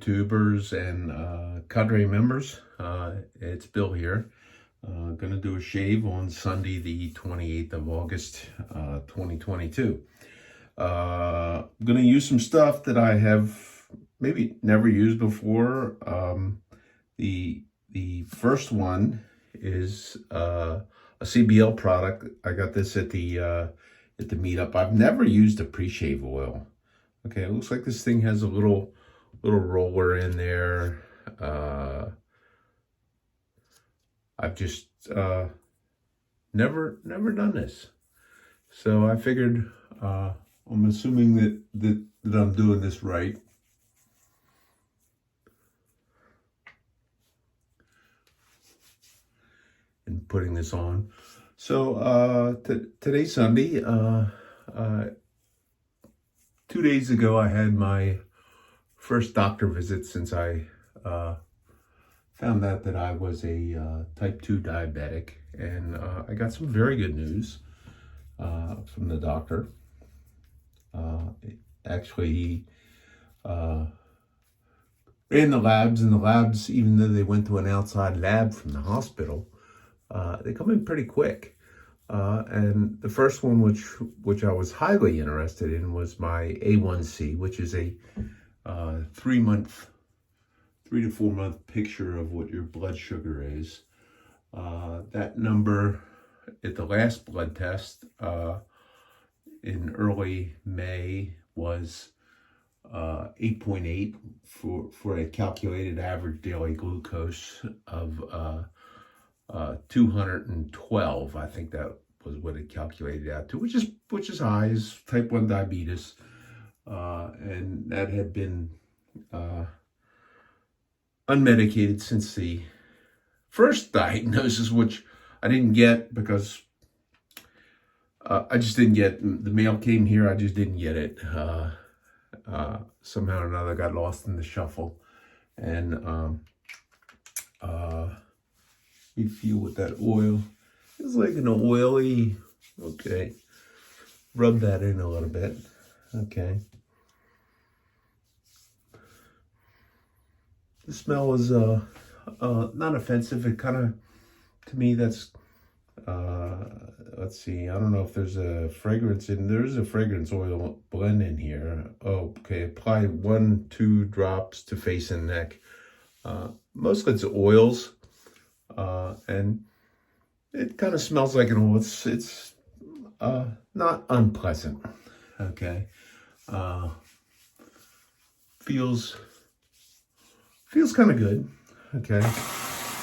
YouTubers and Cadre members. It's Bill here. Going to do a shave on Sunday, the 28th of August, 2022. I'm going to use some stuff that I have maybe never used before. The first one is a CBL product. I got this at the meetup. I've never used a pre-shave oil. Okay, it looks like this thing has a little roller in there. I've just never done this, so I figured I'm assuming that I'm doing this right. And putting this on. So today's Sunday. 2 days ago, I had my first doctor visit since I found out that I was a type 2 diabetic, and I got some very good news from the doctor. Actually, he ran the labs, and the labs, even though they went to an outside lab from the hospital, they come in pretty quick. And the first one, which I was highly interested in, was my A1C, which is a 3 to 4 month picture of what your blood sugar is. That number at the last blood test in early May was 8.8 for a calculated average daily glucose of 212. I think that was what it calculated out to, which is high, is type 1 diabetes, and that had been unmedicated since the first diagnosis, which I didn't get because I just didn't get, the mail came here, I just didn't get it. Somehow or another got lost in the shuffle, and you feel with that oil. It's like an oily, okay. Rub that in a little bit, okay. The smell is not offensive. It kind of, to me, that's, let's see, I don't know if there's a fragrance in, there's a fragrance oil blend in here. Oh, okay, apply 1-2 drops to face and neck. Mostly it's oils. And it kind of smells like an oil. It's not unpleasant. Okay. Feels kind of good. Okay.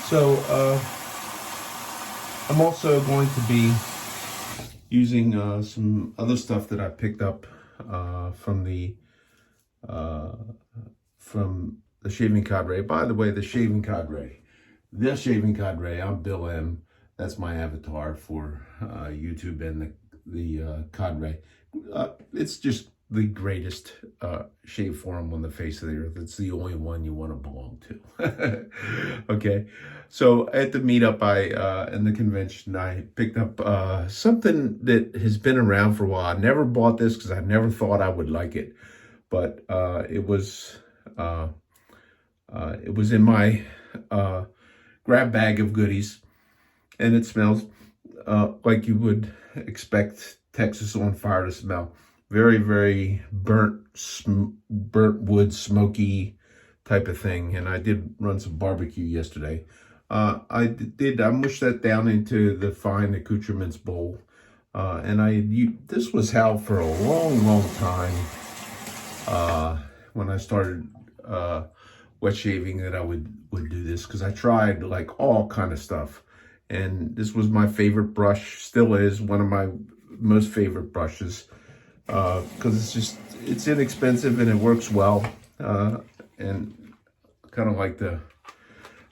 So I'm also going to be using some other stuff that I picked up from the Shaving Cadre. By the way, the Shaving Cadre. The Shaving Cadre, I'm Bill M. That's my avatar for YouTube and the Cadre. It's just the greatest shave forum on the face of the earth. It's the only one you want to belong to. Okay, so at the meetup, in the convention, I picked up something that has been around for a while. I never bought this because I never thought I would like it, but it was in my grab bag of goodies, and it smells like you would expect Texas on fire to smell. Very, very burnt wood, smoky type of thing. And I did run some barbecue yesterday. I mushed that down into the fine accoutrements bowl, and this was how for a long time when I started wet shaving, that I would do this, because I tried like all kind of stuff, and this was my favorite brush, still is one of my most favorite brushes, because it's inexpensive and it works well, and kind of like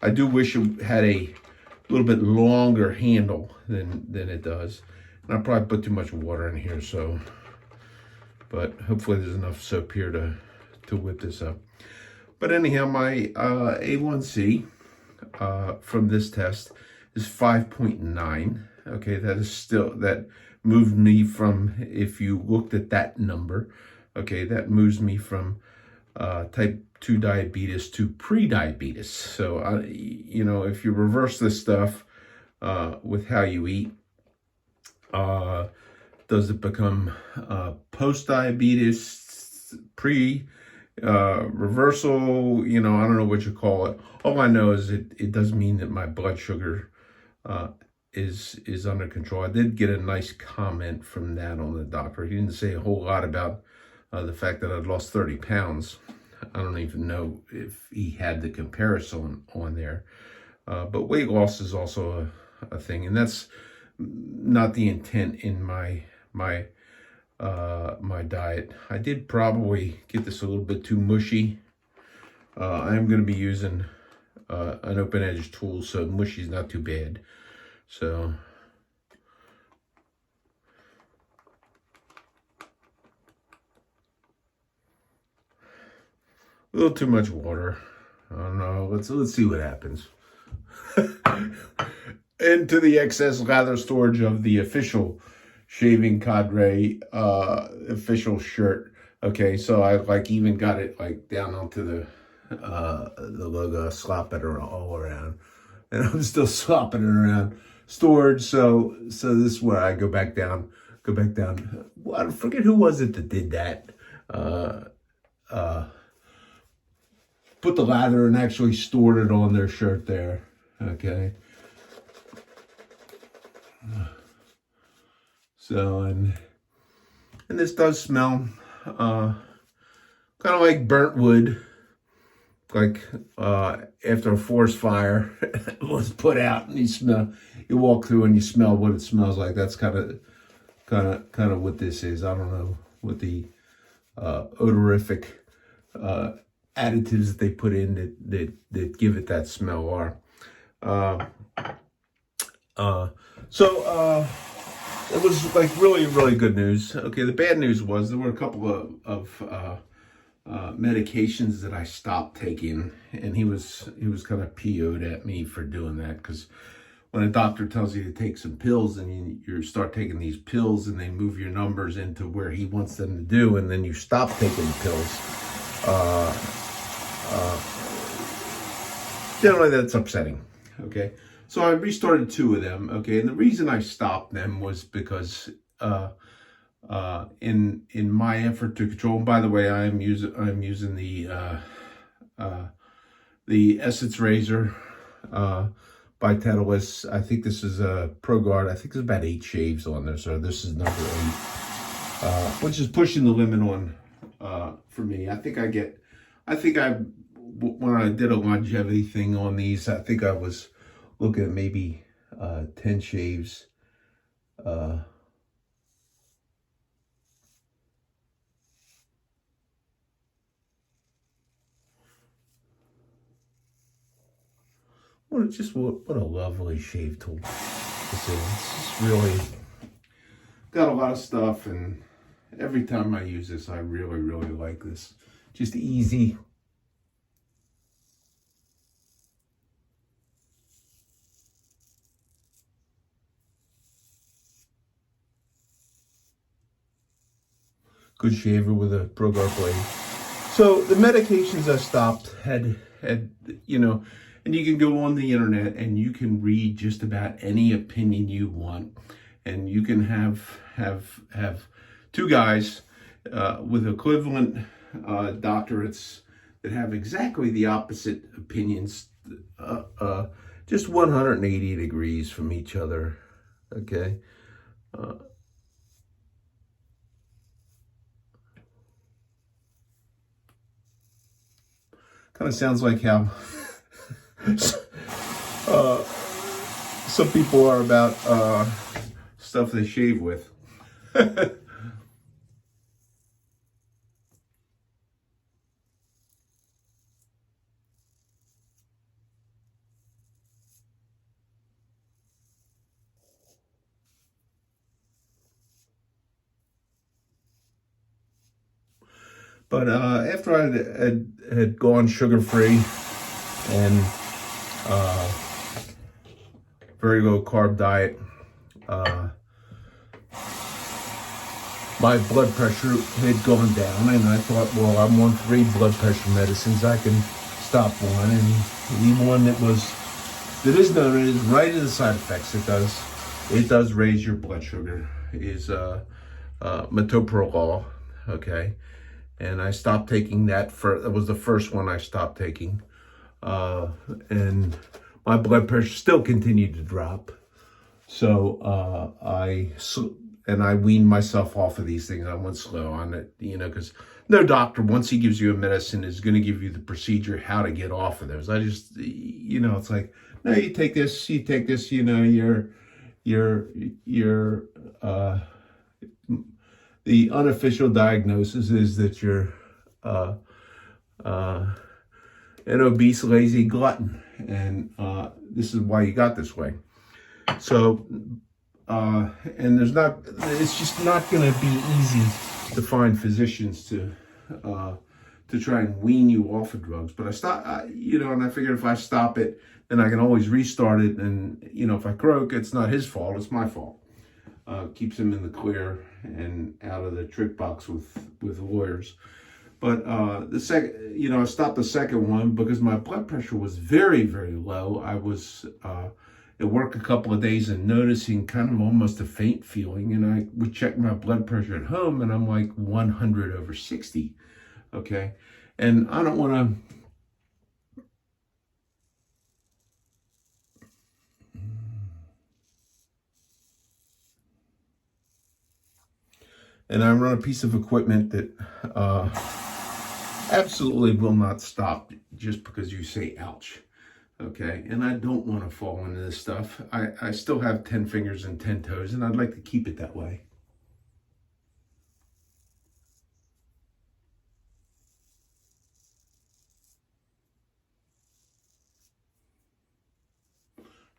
I do wish it had a little bit longer handle than it does, and I probably put too much water in here, so, but hopefully there's enough soap here to whip this up. But anyhow, my A1C from this test is 5.9. Okay, that moved me from, if you looked at that number, okay, that moves me from type 2 diabetes to pre-diabetes. So, you know, if you reverse this stuff with how you eat, does it become post-diabetes, reversal? You know, I don't know what you call it. All I know is it does mean that my blood sugar is under control. I did get a nice comment from that on the doctor. He didn't say a whole lot about the fact that I'd lost 30 pounds. I don't even know if he had the comparison on there. But weight loss is also a thing, and that's not the intent in my diet. I did probably get this a little bit too mushy. I am going to be using an open edge tool, so mushy is not too bad. So a little too much water. I don't know. Let's see what happens. Into the excess lather storage of the official Shaving Cadre official shirt. Okay, so I like even got it like down onto the logo, slop it all around, and I'm still slopping it around storage. So this is where I go back down. Well, I forget who was it that did that. Put the lather and actually stored it on their shirt there. Okay. So, and this does smell kind of like burnt wood, like after a forest fire was put out, and you walk through and you smell what it smells like. That's kind of what this is. I don't know what the odorific additives that they put in that give it that smell are. So it was like really, really good news. Okay, the bad news was there were a couple of medications that I stopped taking, and he was kind of PO'd at me for doing that, because when a doctor tells you to take some pills and you start taking these pills and they move your numbers into where he wants them to do, and then you stop taking the pills, generally that's upsetting. Okay, so I restarted 2 of them. Okay, and the reason I stopped them was because in my effort to control. And by the way, I'm using the Essence Razor by Titleist. I think this is a ProGuard. I think there's about 8 shaves on there, so this is number 8, which is pushing the limit on for me. When I did a longevity thing on these, I think I was looking at maybe 10 shaves. What a lovely shave tool this is. It's just really got a lot of stuff, and every time I use this, I really, really like this. Just easy. Good shaver with a ProGuard blade. So the medications I stopped had you know, and you can go on the internet and you can read just about any opinion you want, and you can have 2 guys with equivalent doctorates that have exactly the opposite opinions, just 180 degrees from each other. Okay. Kind of sounds like how some people are about stuff they shave with. But after I had gone sugar-free and very low carb diet, my blood pressure had gone down, and I thought, well, I'm on 3 blood pressure medicines. I can stop one, and the one that is known as right in the side effects. It does raise your blood sugar. Is metoprolol, okay, and I stopped taking that. That was the first one I stopped taking, and my blood pressure still continued to drop. So I weaned myself off of these things. I went slow on it, because no doctor, once he gives you a medicine, is going to give you the procedure how to get off of those. I just, it's like, no, you take this, the unofficial diagnosis is that you're an obese, lazy glutton, and this is why you got this way. So, and it's just not going to be easy to find physicians to try and wean you off of drugs. But I stopped, and I figured if I stop it, then I can always restart it. And, if I croak, it's not his fault, it's my fault. Keeps him in the clear and out of the trick box with lawyers. But the second, I stopped the second one because my blood pressure was very, very low. I was at work a couple of days and noticing kind of almost a faint feeling, and I would check my blood pressure at home, and I'm like 100/60. Okay, and I don't want to. And I run a piece of equipment that absolutely will not stop just because you say ouch. Okay, and I don't want to fall into this stuff. I still have 10 fingers and 10 toes, and I'd like to keep it that way.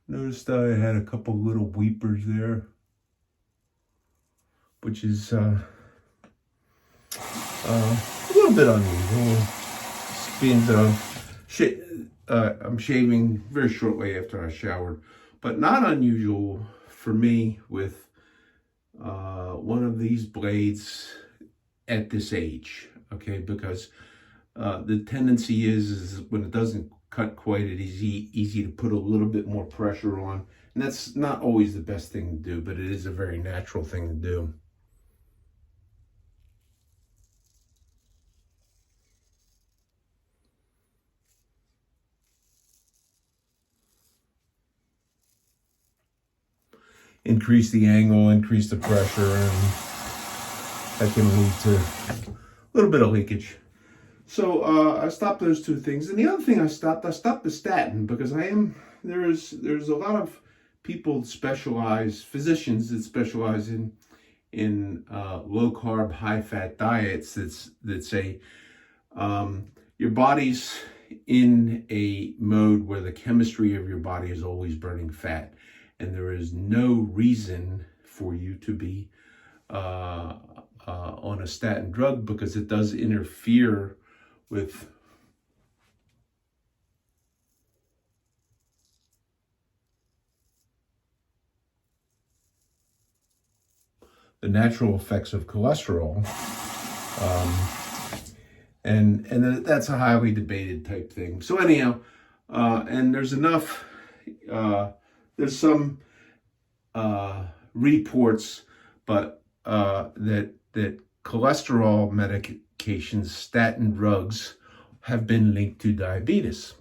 Noticed I had a couple little weepers there, which is a little bit unusual. Being I'm shaving very shortly after I showered, but not unusual for me with one of these blades at this age, okay? Because the tendency is when it doesn't cut quite as easy to put a little bit more pressure on, and that's not always the best thing to do, but it is a very natural thing to do. Increase the angle, increase the pressure, and that can lead to a little bit of leakage. So I stopped those 2 things. And the other thing I stopped the statin, because there's a lot of people physicians that specialize in low carb, high fat diets that say your body's in a mode where the chemistry of your body is always burning fat. And there is no reason for you to be on a statin drug, because it does interfere with the natural effects of cholesterol. And that's a highly debated type thing. So anyhow, and there's enough, there's some reports, but that cholesterol medications, statin drugs, have been linked to diabetes.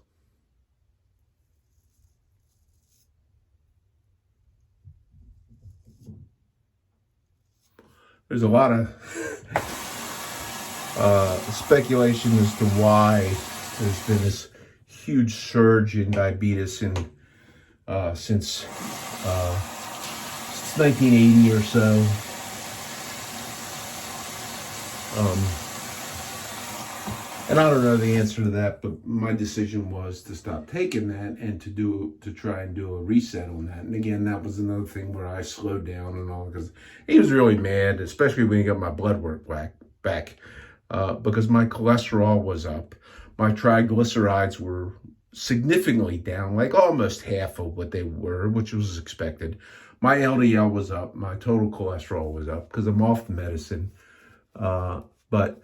There's a lot of speculation as to why there's been this huge surge in diabetes since 1980 or so. And I don't know the answer to that, but my decision was to stop taking that and to try and do a reset on that. And again, that was another thing where I slowed down and all, because he was really mad, especially when he got my blood work back, because my cholesterol was up, my triglycerides were significantly down, like almost half of what they were, which was expected. My LDL was up, my total cholesterol was up because I'm off the medicine. But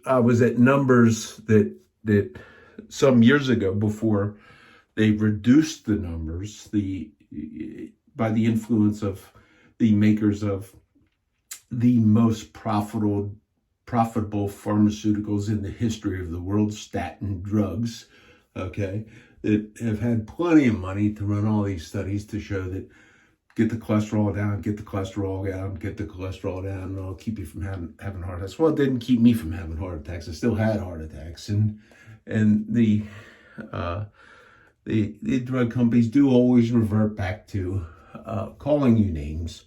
I was at numbers that some years ago, before they reduced the numbers, by the influence of the makers of the most profitable pharmaceuticals in the history of the world, statin drugs, okay, that have had plenty of money to run all these studies to show that get the cholesterol down, get the cholesterol down, get the cholesterol down, and it'll keep you from having heart attacks. Well, it didn't keep me from having heart attacks. I still had heart attacks, and the drug companies do always revert back to calling you names.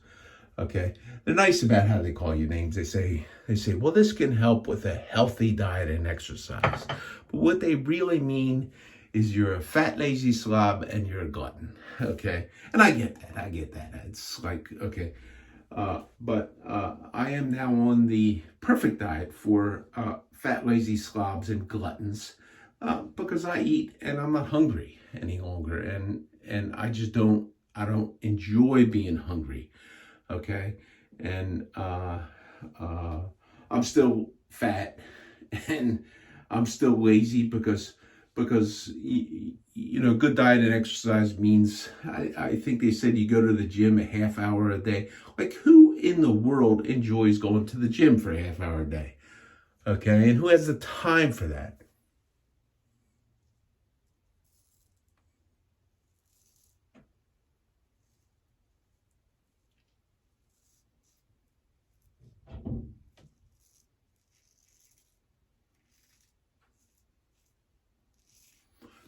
Okay, they're nice about how they call you names. They say, well, this can help with a healthy diet and exercise. But what they really mean is you're a fat, lazy slob and you're a glutton. Okay, and I get that. It's like, okay, but I am now on the perfect diet for fat, lazy slobs and gluttons because I eat and I'm not hungry any longer, and I don't enjoy being hungry. Okay, and I'm still fat and I'm still lazy because good diet and exercise means, I think they said you go to the gym a half hour a day. Like, who in the world enjoys going to the gym for a half hour a day? Okay, and who has the time for that?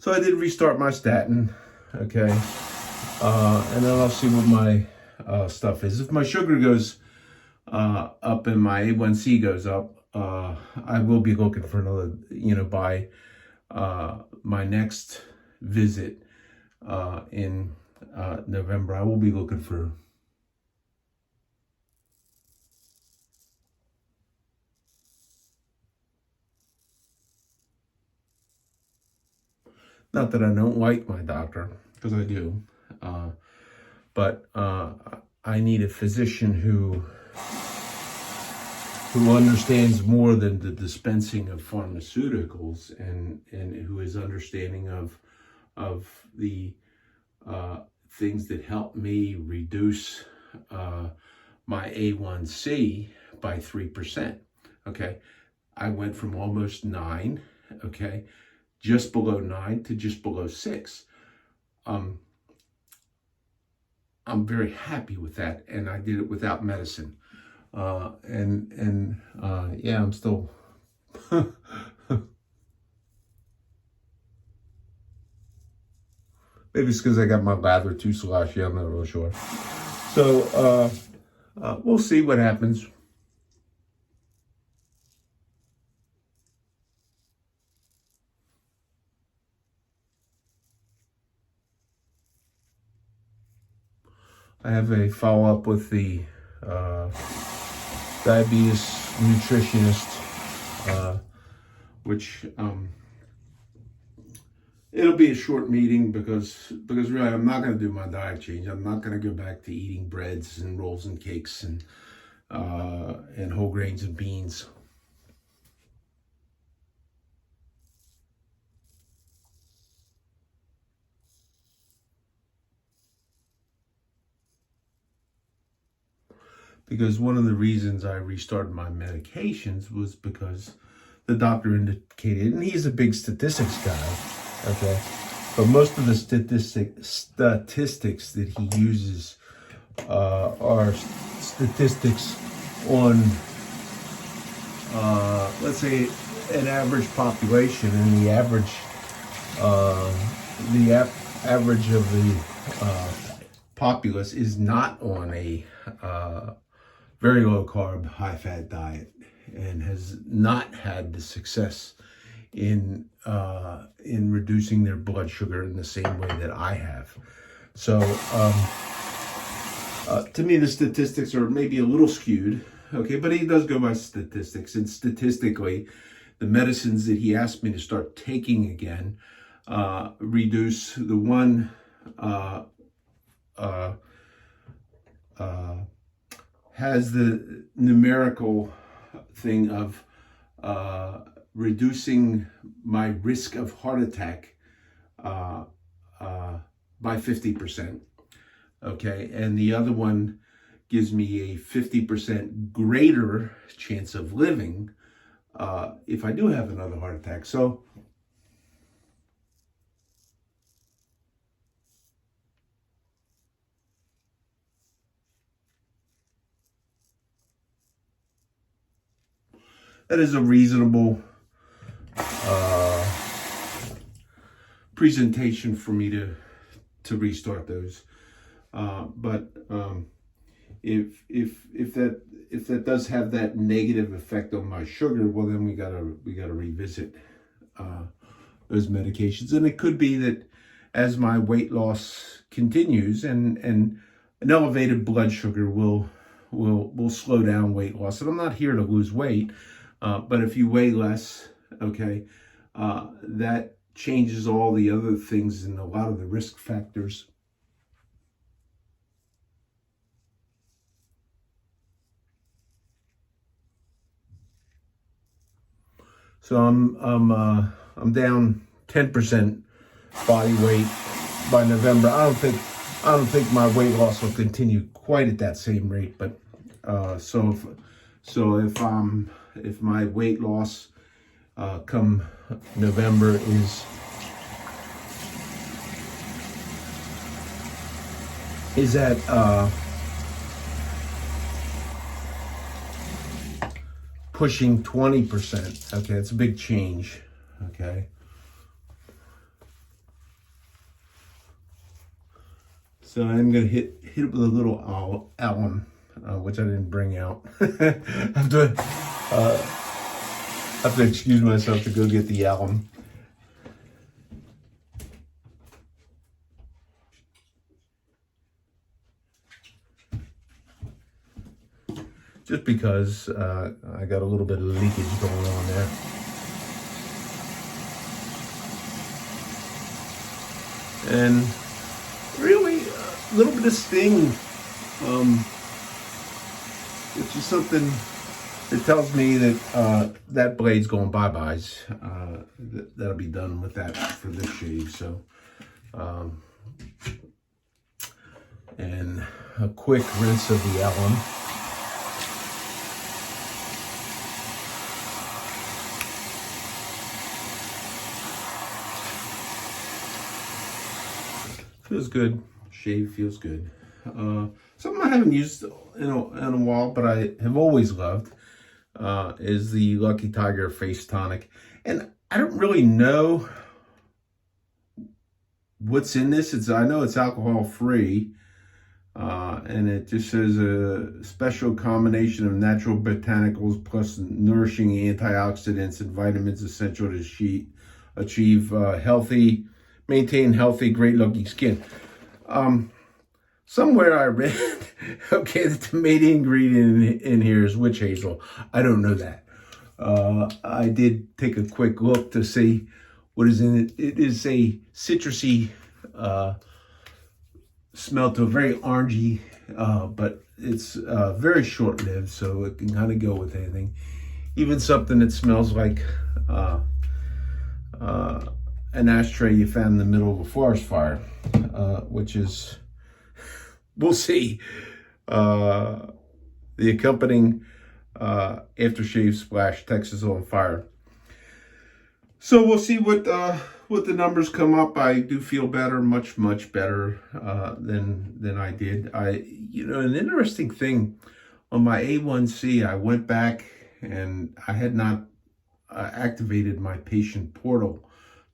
So I did restart my statin, okay, and then I'll see what my stuff is. If my sugar goes up and my A1C goes up, I will be looking for another, by my next visit in November, I will be looking for not that I don't like my doctor, because I do, but I need a physician who understands more than the dispensing of pharmaceuticals, and who is understanding of the things that help me reduce my A1C by 3%. Okay, I went from almost 9, okay, just below 9 to just below 6. I'm very happy with that, and I did it without medicine. Yeah, I'm still maybe it's because I got my lather too sloshy. I'm not real sure. So we'll see what happens. I have a follow-up with the diabetes nutritionist, which it'll be a short meeting because really I'm not going to do my diet change. I'm not going to go back to eating breads and rolls and cakes and whole grains and beans. Because one of the reasons I restarted my medications was because the doctor indicated, and he's a big statistics guy, okay, but most of the statistics that he uses are statistics on, let's say, an average population, and the average of the populace is not on a very low carb, high fat diet, and has not had the success in reducing their blood sugar in the same way that I have. So to me, the statistics are maybe a little skewed, okay, but he does go by statistics, and statistically, the medicines that he asked me to start taking again reduce. The one has the numerical thing of reducing my risk of heart attack by 50%. Okay, and the other one gives me a 50% greater chance of living if I do have another heart attack. So that is a reasonable presentation for me to restart those. But if that does have that negative effect on my sugar, well, then we gotta revisit those medications. And it could be that as my weight loss continues, and an elevated blood sugar will slow down weight loss. And I'm not here to lose weight, but if you weigh less, okay, that changes all the other things and a lot of the risk factors. So I'm down 10% body weight by November. I don't think my weight loss will continue quite at that same rate, but if my weight loss come November is at pushing 20%. Okay, it's a big change. Okay. So I'm gonna hit it with a little alum, which I didn't bring out. I have to excuse myself to go get the alum. Just because I got a little bit of leakage going on there. And really a little bit of sting, which is something that tells me that that blade's going bye-byes. That'll be done with that for this shave. So, and a quick rinse of the alum. Feels good. Shave feels good. Something I haven't used in a while, but I have always loved, is the Lucky Tiger Face Tonic. And I don't really know what's in this. I know it's alcohol free, and it just says a special combination of natural botanicals plus nourishing antioxidants and vitamins essential to achieve maintain healthy, great looking skin. Somewhere I read, okay, that the main ingredient in here is witch hazel. I don't know that. I did take a quick look to see what is in it. It is a citrusy smell to a very orangey, but it's very short-lived, so it can kind of go with anything. Even something that smells like an ashtray you found in the middle of a forest fire, which is, we'll see. The accompanying aftershave splash, Texas on fire. So we'll see what the numbers come up. I do feel better, much better than I did. An interesting thing on my A1C, I went back and I had not activated my patient portal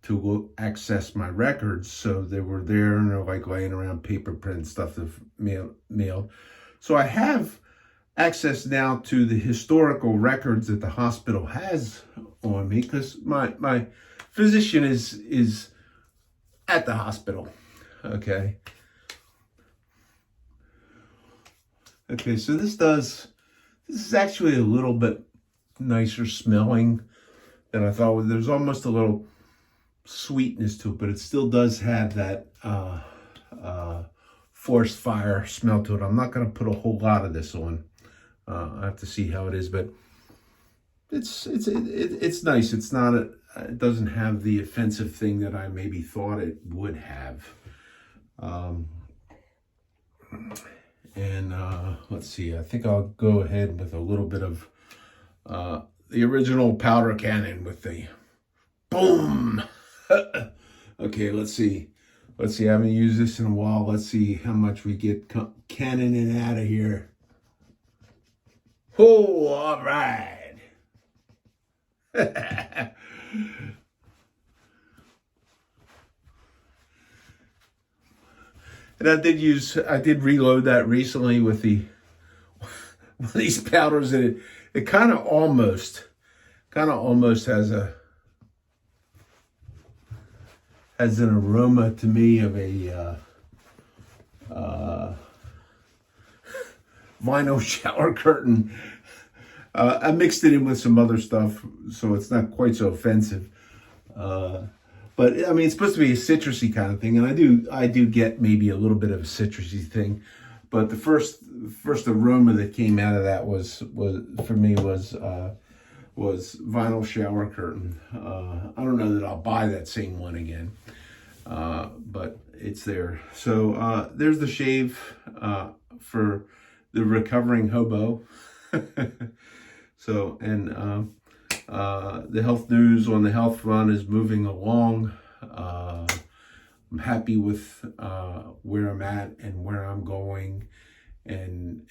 to access my records, so they were there and they're like laying around paper print stuff that's mailed. So I have access now to the historical records that the hospital has on me, because my physician is at the hospital. Okay, so this is actually a little bit nicer smelling than I thought. There's almost a little sweetness to it, but it still does have that forest fire smell to it. I'm not going to put a whole lot of this on. I have to see how it is, but it's nice. It's not it doesn't have the offensive thing that I maybe thought it would have. Let's see. I think I'll go ahead with a little bit of the original powder cannon with the boom. Okay, let's see. I haven't used this in a while. Let's see how much we get cannoning out of here. Oh, all right. And I did reload that recently with one of these powders, and it kind of almost has an aroma to me of a vinyl shower curtain. I mixed it in with some other stuff, so it's not quite so offensive. But I mean, it's supposed to be a citrusy kind of thing, and I do get maybe a little bit of a citrusy thing. But the first aroma that came out of that was for me was vinyl shower curtain. I don't know that I'll buy that same one again, but it's there. So there's the shave for the recovering hobo. So, and the health news on the health front is moving along. I'm happy with where I'm at and where I'm going, and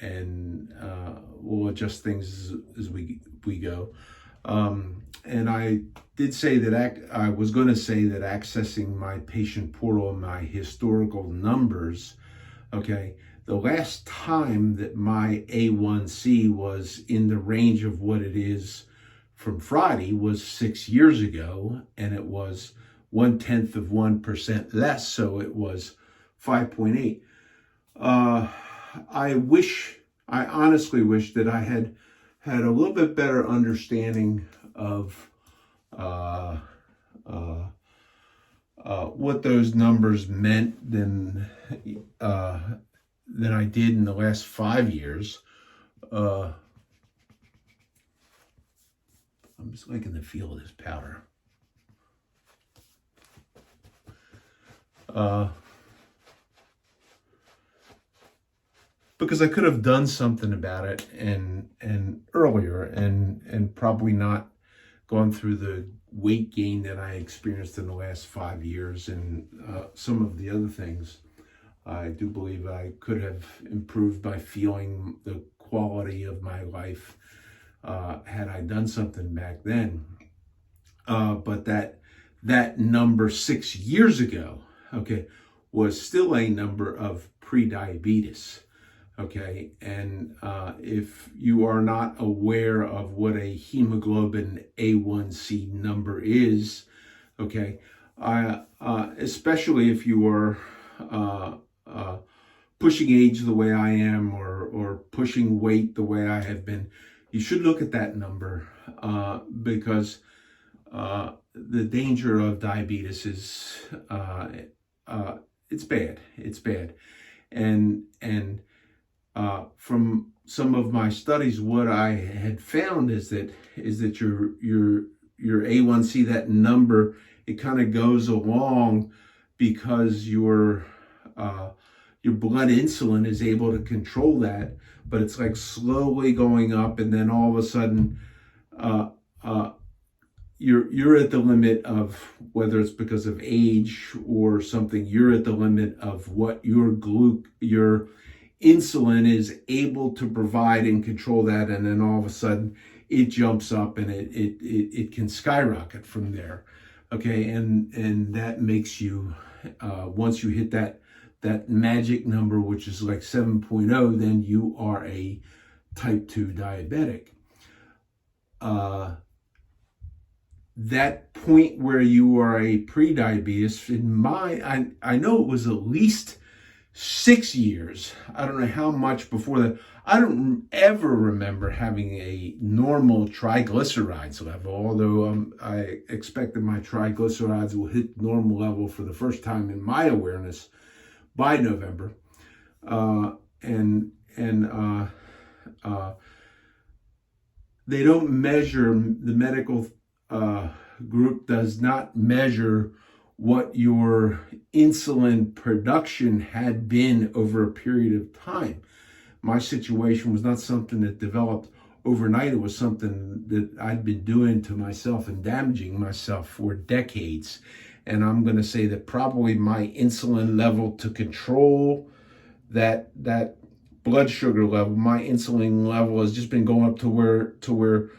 we'll adjust things as we go. And I did say that I was going to say that accessing my patient portal and my historical numbers, okay, the last time that my A1C was in the range of what it is from Friday was 6 years ago, and it was 0.1% less, so it was 5.8. I honestly wish that I had a little bit better understanding of what those numbers meant than I did in the last 5 years. I'm just liking the feel of this powder. Because I could have done something about it and earlier and probably not gone through the weight gain that I experienced in the last 5 years and some of the other things. I do believe I could have improved by feeling the quality of my life had I done something back then. But that number 6 years ago, okay, was still a number of pre-diabetes. Okay, and if you are not aware of what a hemoglobin A1C number is, okay, especially if you are pushing age the way I am or pushing weight the way I have been, you should look at that number because the danger of diabetes is it's bad. It's bad, and from some of my studies, what I had found is that your A1C, that number, it kind of goes along because your blood insulin is able to control that, but it's like slowly going up, and then all of a sudden, you're at the limit of, whether it's because of age or something, you're at the limit of what your insulin is able to provide and control that, and then all of a sudden it jumps up and it can skyrocket from there. Okay, and that makes you once you hit that magic number, which is like 7.0, then you are a type 2 diabetic. That point where you are a pre-diabetes, I know it was at least 6 years. I don't know how much before that. I don't ever remember having a normal triglycerides level, although I expect that my triglycerides will hit normal level for the first time in my awareness by November. They don't measure, the medical group does not measure what your insulin production had been over a period of time. My situation was not something that developed overnight. It was something that I'd been doing to myself and damaging myself for decades. And I'm going to say that probably my insulin level to control that blood sugar level, my insulin level has just been going up to where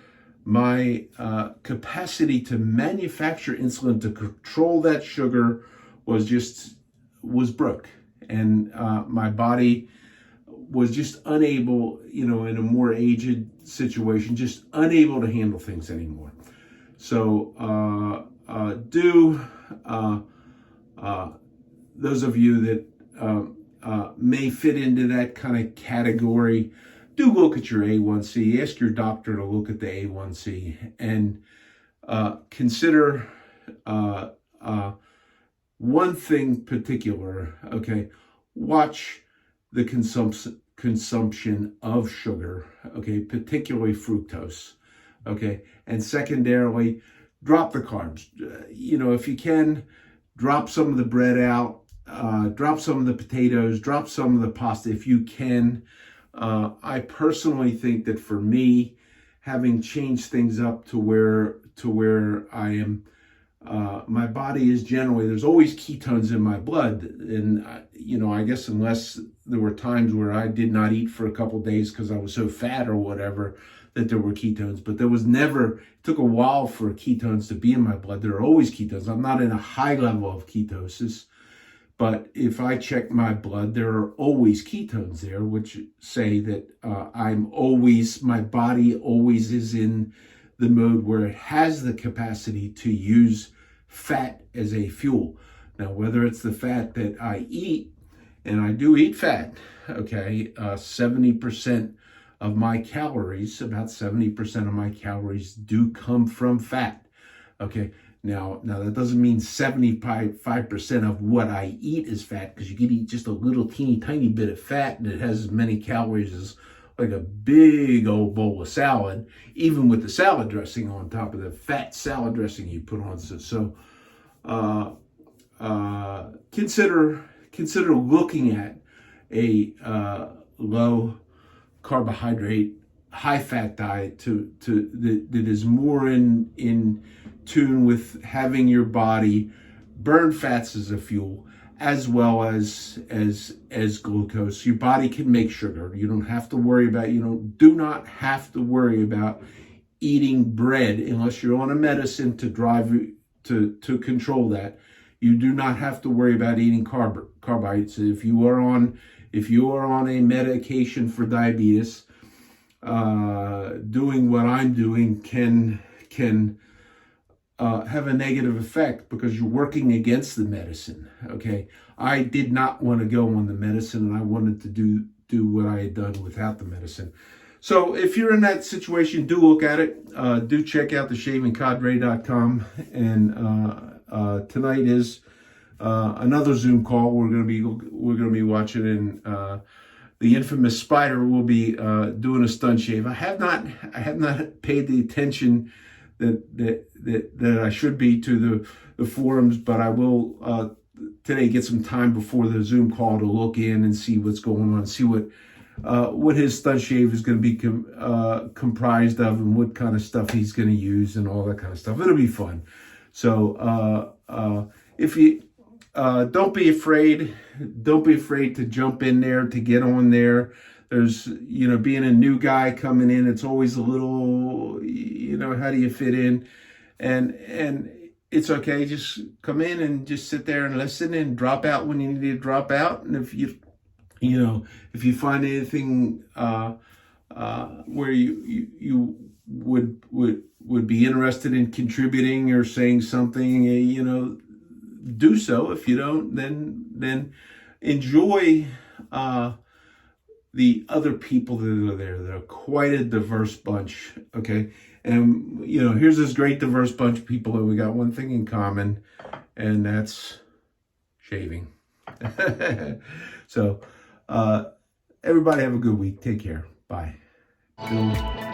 my capacity to manufacture insulin to control that sugar was broke, and my body was just unable, in a more aged situation, just unable to handle things anymore. So those of you that may fit into that kind of category, do look at your A1C. Ask your doctor to look at the A1C and consider one thing particular. Okay, watch the consumption of sugar. Okay, particularly fructose. Okay, and secondarily, drop the carbs. If you can, drop some of the bread out. Drop some of the potatoes. Drop some of the pasta if you can. I personally think that for me, having changed things up to where I am, my body is generally, there's always ketones in my blood. And, I guess unless there were times where I did not eat for a couple of days because I was so fat or whatever, that there were ketones. But there was never, it took a while for ketones to be in my blood. There are always ketones. I'm not in a high level of ketosis. But if I check my blood, there are always ketones there, which say that my body always is in the mode where it has the capacity to use fat as a fuel. Now, whether it's the fat that I eat, and I do eat fat, okay, 70% of my calories, about 70% of my calories do come from fat, okay. Now that doesn't mean 75% of what I eat is fat, because you can eat just a little teeny tiny bit of fat and it has as many calories as like a big old bowl of salad, even with the salad dressing on top of the fat salad dressing you put on. So consider looking at a low carbohydrate, high fat diet that is more in tune with having your body burn fats as a fuel, as well as glucose. Your body can make sugar. You don't have to worry about, do not have to worry about eating bread unless you're on a medicine to drive to control that. You do not have to worry about eating carbohydrates. If you are on a medication for diabetes, doing what I'm doing can have a negative effect because you're working against the medicine. Okay, I did not want to go on the medicine, and I wanted to do what I had done without the medicine. So if you're in that situation, do look at it. Do check out theshavingcadre.com. And tonight is another Zoom call. We're going to be watching, and the infamous Spider will be doing a stun shave. I have not paid the attention that I should be to the forums, but I will today get some time before the Zoom call to look in and see what's going on, see what his stun shave is going to be comprised of, and what kind of stuff he's going to use, and all that kind of stuff. It'll be fun. So if you don't be afraid to jump in there, to get on there. There's, being a new guy coming in, it's always a little, how do you fit in? And it's okay. Just come in and just sit there and listen, and drop out when you need to drop out. And if you find anything where you would be interested in contributing or saying something, do so. If you don't, then enjoy the other people that are there. They're quite a diverse bunch, okay? And, you know, here's this great diverse bunch of people, and we got one thing in common, and that's shaving. So, everybody have a good week. Take care. Bye. Go.